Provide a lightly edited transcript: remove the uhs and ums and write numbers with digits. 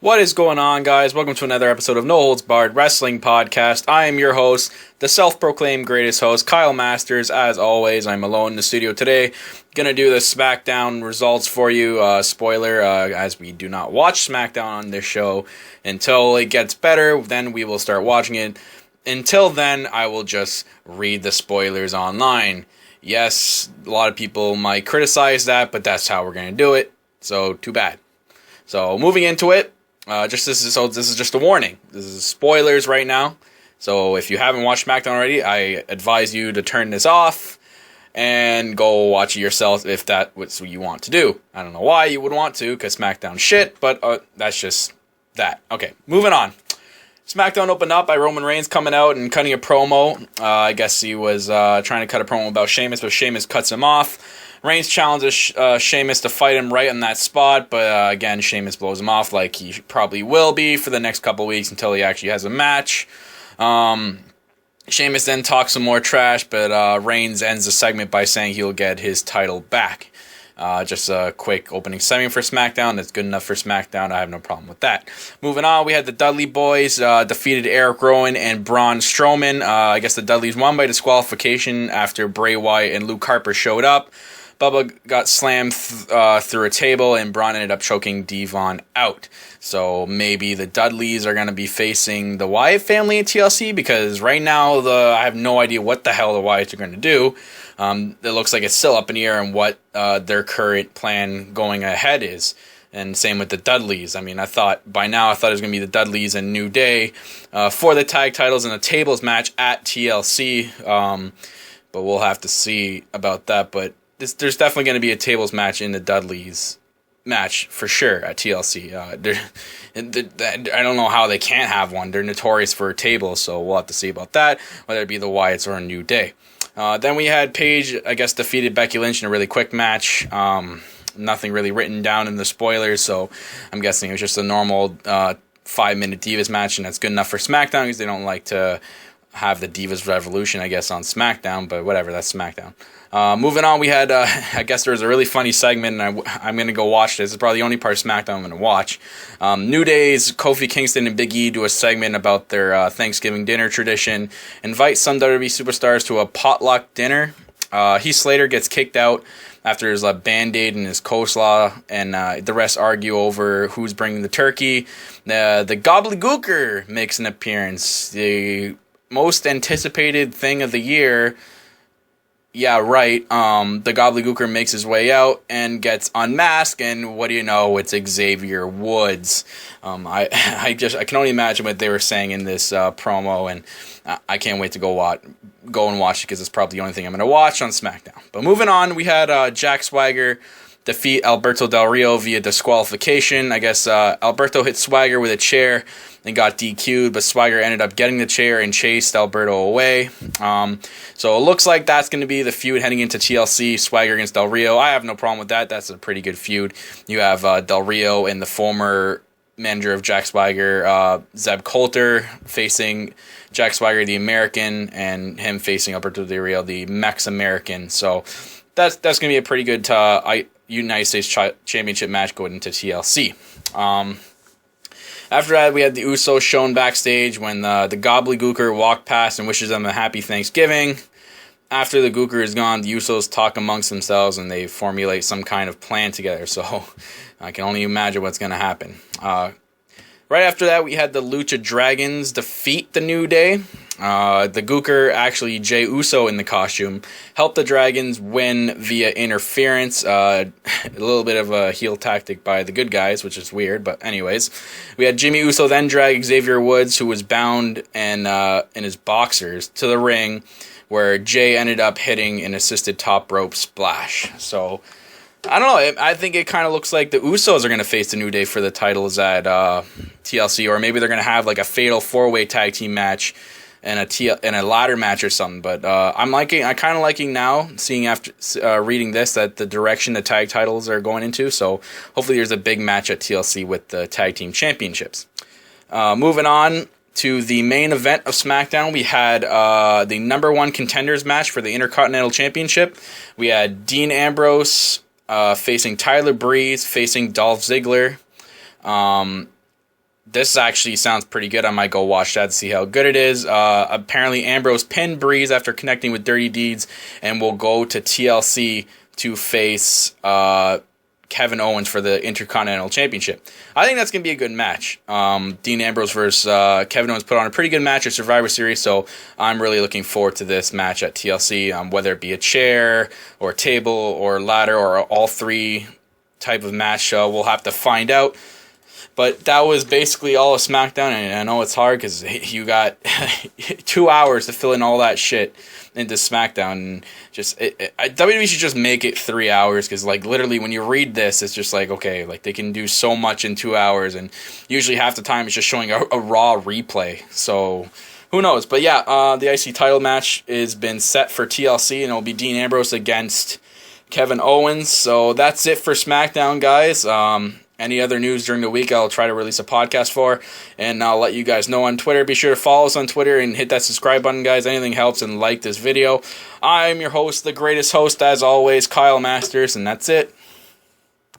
What is going on, guys? Welcome to another episode of No Holds Barred Wrestling Podcast. I am your host, the self-proclaimed greatest host, Kyle Masters. As always, I'm alone in the studio today. Gonna do the Smackdown results for you. Spoiler, as we do not watch Smackdown on this show until it gets better, then we will start watching it. Until then, I will just read the spoilers online. Yes, a lot of people might criticize that, but that's how we're gonna do it. So, too bad. So, moving into it. This is just a warning. This is spoilers right now. So if you haven't watched SmackDown already, I advise you to turn this off and go watch it yourself if that's what you want to do. I don't know why you would want to, because SmackDown shit, but that's just that. Okay, moving on. SmackDown opened up by Roman Reigns coming out and cutting a promo. I guess he was trying to cut a promo about Sheamus, but Sheamus cuts him off. Reigns challenges Sheamus to fight him right on that spot, but again, Sheamus blows him off like he probably will be for the next couple weeks until he actually has a match. Sheamus then talks some more trash, but Reigns ends the segment by saying he'll get his title back. Just a quick opening segment for SmackDown. That's good enough for SmackDown. I have no problem with that. Moving on, we had the Dudley Boyz defeated Erick, Rowan, and Braun Strowman. I guess the Dudleys won by disqualification after Bray Wyatt and Luke Harper showed up. Bubba got slammed through a table, and Braun ended up choking Devon out. So maybe the Dudleys are going to be facing the Wyatt family at TLC, because right now I have no idea what the hell the Wyatts are going to do. It looks like it's still up in the air on what their current plan going ahead is. And same with the Dudleys. I mean, I thought it was going to be the Dudleys and New Day for the tag titles in a tables match at TLC. But we'll have to see about that. But there's definitely going to be a tables match in the Dudleys match for sure at TLC. I don't know how they can't have one. They're notorious for tables, so we'll have to see about that, whether it be the Wyatts or a New Day. Then we had Paige, I guess, defeated Becky Lynch in a really quick match. Nothing really written down in the spoilers, so I'm guessing it was just a normal 5-minute Divas match, and that's good enough for SmackDown because they don't like to have the Divas Revolution, I guess, on SmackDown, but whatever, that's SmackDown. Moving on, we had, I guess there was a really funny segment, and I'm going to go watch this. It's probably the only part of SmackDown I'm going to watch. New Day's Kofi Kingston and Big E do a segment about their Thanksgiving dinner tradition. Invite some WWE superstars to a potluck dinner. Heath Slater gets kicked out after his Band-Aid and his coleslaw, and the rest argue over who's bringing the turkey. The Gobbledygooker makes an appearance. The most anticipated thing of the year. Yeah, right. The Gobbledygooker makes his way out and gets unmasked, and what do you know? It's Xavier Woods. I can only imagine what they were saying in this promo, and I can't wait to go and watch it because it's probably the only thing I'm going to watch on SmackDown. But moving on, we had Jack Swagger defeat Alberto Del Rio via disqualification. I guess Alberto hit Swagger with a chair and got DQ'd, but Swagger ended up getting the chair and chased Alberto away. So it looks like that's going to be the feud heading into TLC, Swagger against Del Rio. I have no problem with that. That's a pretty good feud. You have Del Rio and the former manager of Jack Swagger, Zeb Coulter, facing Jack Swagger, the American, and him facing Alberto Del Rio, the Mex-American. So that's going to be a pretty good United States Championship match going into TLC. After that, we had the Usos shown backstage when the Gobbledygooker walked past and wishes them a happy Thanksgiving. After the Gooker is gone, the Usos talk amongst themselves and they formulate some kind of plan together. So I can only imagine what's going to happen. Right after that, we had the Lucha Dragons defeat the New Day. The Gooker, actually Jey Uso in the costume, helped the Dragons win via interference. A little bit of a heel tactic by the good guys, which is weird, but anyways. We had Jimmy Uso then drag Xavier Woods, who was bound and in his boxers, to the ring, where Jay ended up hitting an assisted top rope splash. So I don't know. I think it kind of looks like the Usos are going to face the New Day for the titles at TLC, or maybe they're going to have like a fatal 4-way tag team match and a ladder match or something. But I'm kind of liking now, seeing after reading this, that the direction the tag titles are going into. So hopefully there's a big match at TLC with the tag team championships. Moving on to the main event of SmackDown, we had the number 1 contenders match for the Intercontinental Championship. We had Dean Ambrose facing Tyler Breeze, facing Dolph Ziggler. This actually sounds pretty good. I might go watch that to see how good it is. Apparently, Ambrose pinned Breeze after connecting with Dirty Deeds and will go to TLC to face Kevin Owens for the Intercontinental Championship. I think that's going to be a good match. Dean Ambrose versus Kevin Owens put on a pretty good match at Survivor Series, so I'm really looking forward to this match at TLC, whether it be a chair or a table or ladder or all three type of match. We'll have to find out. But that was basically all of SmackDown, and I know it's hard because you got 2 hours to fill in all that shit into SmackDown. And just WWE should just make it 3 hours because, like, literally when you read this, it's just like, okay, like they can do so much in 2 hours, and usually half the time it's just showing a Raw replay. So who knows? But yeah, the IC title match has been set for TLC, and it'll be Dean Ambrose against Kevin Owens. So that's it for SmackDown, guys. Any other news during the week, I'll try to release a podcast for, and I'll let you guys know on Twitter. Be sure to follow us on Twitter and hit that subscribe button, guys. Anything helps, and like this video. I'm your host, the greatest host, as always, Kyle Masters, and that's it.